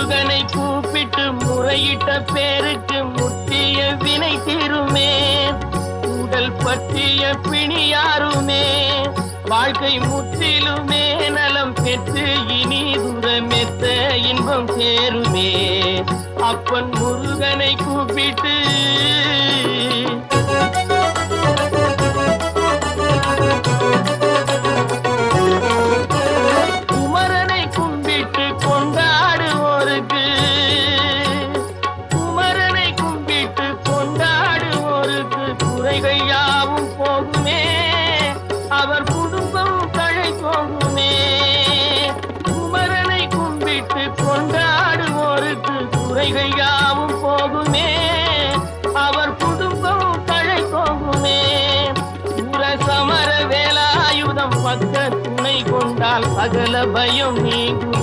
முருகனை கூப்பிட்டு முறையிட்ட பேருக்கு முற்றிய வினை தீருமே. உடல் பற்றிய பிணியாருமே வாழ்க்கை முற்றிலுமே நலம் பெற்று இனி தூரமெத்த இன்பம் சேருமே. அப்பன் முருகனை கூப்பிட்டு குமரனை கும்பிட்டு கொண்டாடுவோருக்கு குமரனை கும்பிட்டு கொண்டாடுவோருக்கு குறைகள் யாவும் போகுமே. அவர் குடும்பம் தழை போகுமே. குமரனை கும்பிட்டு கொண்டாடுவோருக்கு குறைகள் யாவும் போகுமே. அவர் குடும்பம் தழை போகுமே. சமர வேலாயுதம் பக்க துணை கொண்டால் சகல பயம் நீங்கும்.